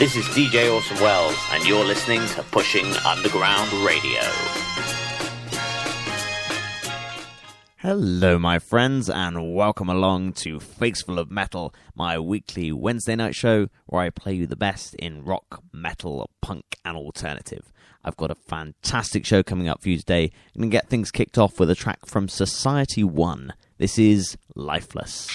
This is DJ Orson Welles, and you're listening to Pushing Underground Radio. Hello, my friends, and welcome along to Faceful of Metal, my weekly Wednesday night show where I play you the best in rock, metal, punk, and alternative. I've got a fantastic show coming up for you today. I'm going to get things kicked off with a track from Society 1. This is Lifeless.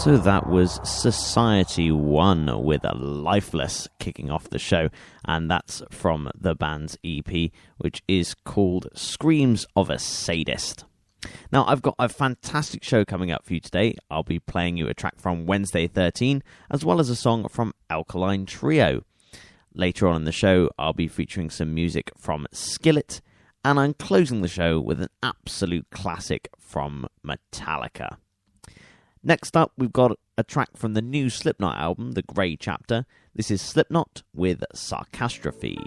So that was Society 1 with a Lifeless kicking off the show, and that's from the band's EP, which is called Screams of a Sadist. Now, I've got a fantastic show coming up for you today. I'll be playing you a track from Wednesday 13, as well as a song from Alkaline Trio. Later on in the show, I'll be featuring some music from Skillet, and I'm closing the show with an absolute classic from Metallica. Next up, we've got a track from the new Slipknot album, The Grey Chapter. This is Slipknot with Sarcastrophe.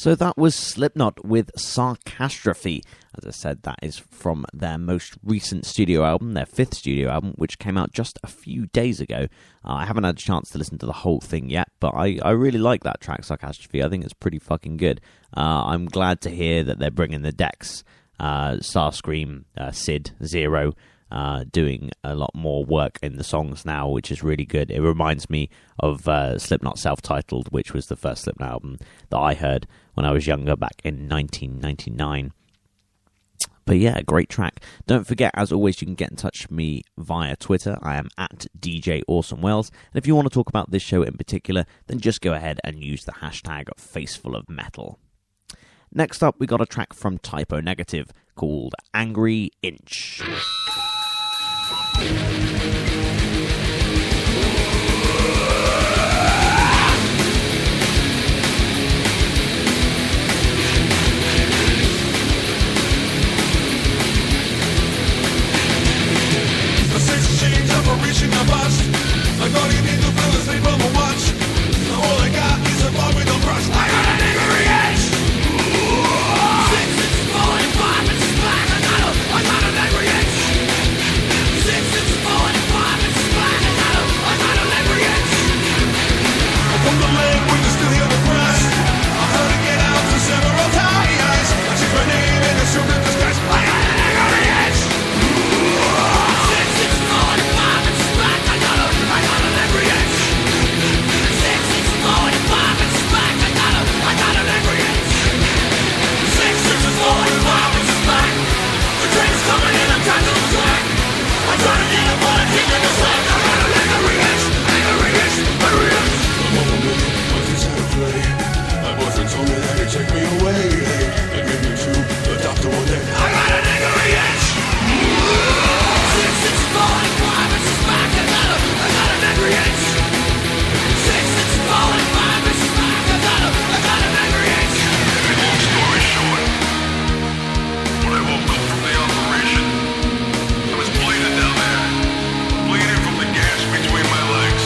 So that was Slipknot with Sarcastrophe. As I said, that is from their most recent studio album, their 5th studio album, which came out just a few days ago. I haven't had a chance to listen to the whole thing yet, but I really like that track, Sarcastrophe. I think it's pretty fucking good. I'm glad to hear that they're bringing the decks, Starscream, Sid, Zero, doing a lot more work in the songs now, which is really good. It reminds me of Slipknot Self-Titled, which was the first Slipknot album that I heard when I was younger, back in 1999. But yeah, great track. Don't forget, as always, you can get in touch with me via Twitter. I am at DJ Awesome Wells. And if you want to talk about this show in particular, then just go ahead and use the hashtag Faceful of Metal. Next up, we got a track from Typo Negative called Angry Inch. Reaching a bust. I thought you need to feel the sleep on the watch. All I got is a bar with no brush. I got an angry edge. 6 inches falling, 5 inches back. I got an angry edge. 6 inches falling, 5 inches back. I got an angry edge. From the leg when you still hear the crash. I heard it get out to several times. I checked my name and the shoot at the scratch. I got an angry edge. 6 inches falling, 5 inches. I got an angry edge. 6 inches forward and 5 inches back. I got an angry edge. 6 inches forward and 5 inches back. The train's coming in, I'm trying to lose track. I'm trying to get up, but I can't get the slack. I got an angry edge. Angry edge. Angry edge. I'm on a mission, but it's out of play. My boyfriend told me that he'd take me away. They gave me to the doctor one day. I got an angry edge. 6 inches forward and 5 inches back. I got an angry edge. 6 inches forward and 5 inches back. I got an angry edge. Long story short, when I woke up from the operation, I was bleeding down there, bleeding from the gas between my legs.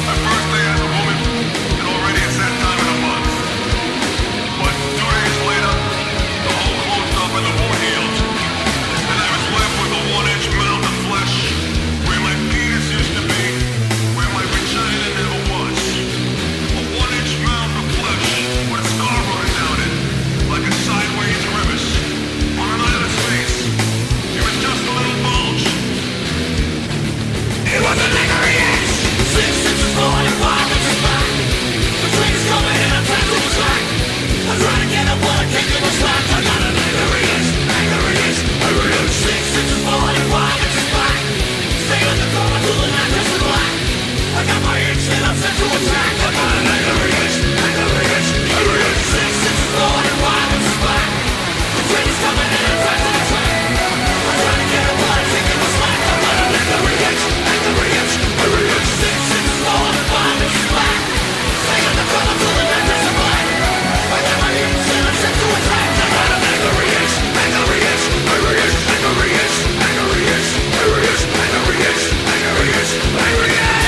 At first they had the woman, and already it's that time of the month. But 2 days later, the hole closed up and the wound healed. And I was left with a 1-inch mound of flesh, where my penis used to be, where my vagina never was. A 1-inch mound of flesh with a scar running down it, like a sideways crevice, on an island's face. It was just a little bulge. It was an angry edge. 6 inches forward and 5 inches back. The train is coming and I'm trying to lose track. I'm trying to get up, but I can't get my slack. I got an angry edge. Angry edge. Angry edge. 6 inches forward and 5 inches back. Stay on the corner till the night turns to black. I got my inch and I'm set to attack. I got an angry edge. Angry edge. Angry edge. 6 inches forward and 5 inches back. The train is coming and I'm trying to attack. I'm trying to get up, but I can't get my slack. I got an angry edge. Angry edge. Angry edge. 6 inches forward and 5 inches back. Stay on the corner till the night turns to black. I got my inch and I'm set to attack. I got an angry edge. Angry edge. Angry edge. Angry edge. Angry edge. Angry edge. Angry edge. Angry edge. Angry edge.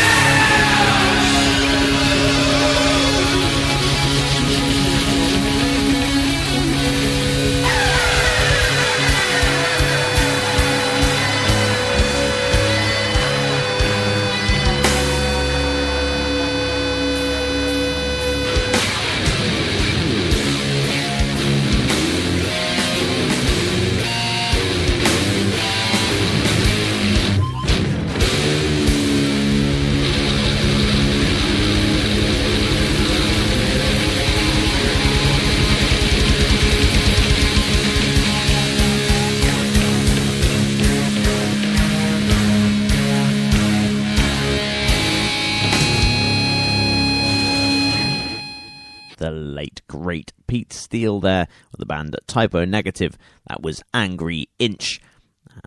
The late, great Pete Steele there with the band Typo Negative. That was Angry Inch.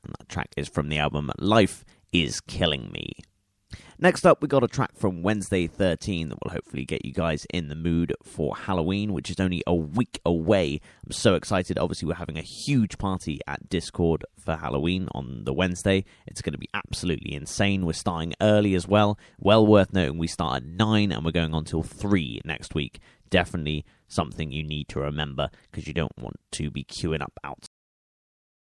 And that track is from the album Life Is Killing Me. Next up, we got a track from Wednesday 13 that will hopefully get you guys in the mood for Halloween, which is only a week away. I'm so excited. Obviously, we're having a huge party at Discord for Halloween on the Wednesday. It's going to be absolutely insane. We're starting early as well. Well worth noting, we start at 9 and we're going on till 3 next week. Definitely something you need to remember because you don't want to be queuing up